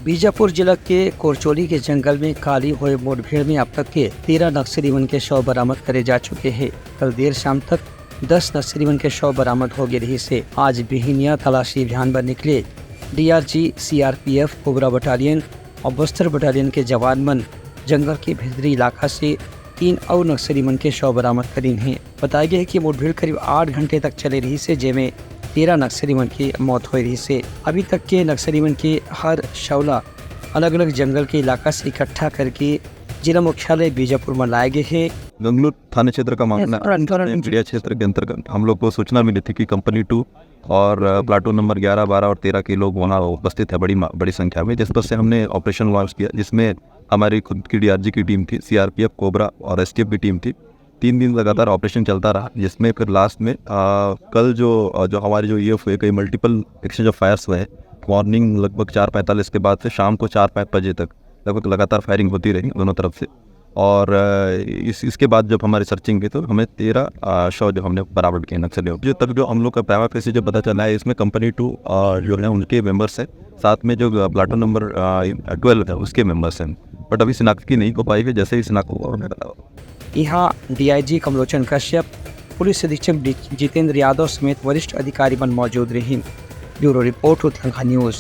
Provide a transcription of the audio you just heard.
बीजापुर जिला के कोरचोली के जंगल में काली हुए मुठभेड़ में अब तक के 13 नक्सली के शव बरामद करे जा चुके हैं। कल देर शाम तक 10 नक्सली के शव बरामद हो गए रही से आज बिहिनिया तलाशी अभियान पर निकले डीआरजी, सीआरपीएफ, कोबरा बटालियन और बस्तर बटालियन के जवान मन जंगल के भीतरी इलाका से 3 और नक्सली के शव बरामद करीन हैं। बताया गया है कि मुठभेड़ करीब 8 घंटे तक चले रही से जेमें 13 नक्सली की मौत हो रही से अभी तक के नक्सली के हर शवला अलग अलग जंगल के इलाका से इकट्ठा करके जिला मुख्यालय बीजापुर में लाए गए हैं। गंगलूर थाना क्षेत्र का मामला चिड़िया क्षेत्र के अंतर्गत हम लोग को सूचना मिली थी कि कंपनी 2 और प्लाटून नंबर 11, 12 और 13 के लोग वहाँ उपस्थित है बड़ी संख्या में, जिस पर से हमने ऑपरेशन लॉन्च किया, जिसमें हमारी खुद की डीआरजी की टीम थी, सीआरपीएफ, कोबरा और एसटीएफ की टीम थी। 3 दिन लगातार ऑपरेशन चलता रहा, जिसमें फिर लास्ट में कल जो हमारे जो ये हुए कई मल्टीपल एक्सचेंज ऑफ फायर्स हुए हैं। मॉर्निंग लगभग 4:45 के बाद से शाम को 4-5 बजे तक लगभग लगातार फायरिंग होती रही दोनों तरफ से। और इसके बाद जब हमारी सर्चिंग की तो हमें 13 शव जो हमने बरामद किए नक्सलियों। जो तक जो हम लोग का प्राइमा फेसी जो पता चला है, इसमें कंपनी 2 जो है उनके मेंबर्स हैं, साथ में जो प्लाटून नंबर 12 है उसके मेंबर्स हैं, बट अभी शिनाख्त की नहीं हो पाई है। जैसे ही शिनाख्त होगा उन्हें बताओ। यहाँ डीआईजी कमलोचन कश्यप, पुलिस अधीक्षक जितेंद्र यादव समेत वरिष्ठ अधिकारी मौजूद रहे। Bureau report Uttarakhand news.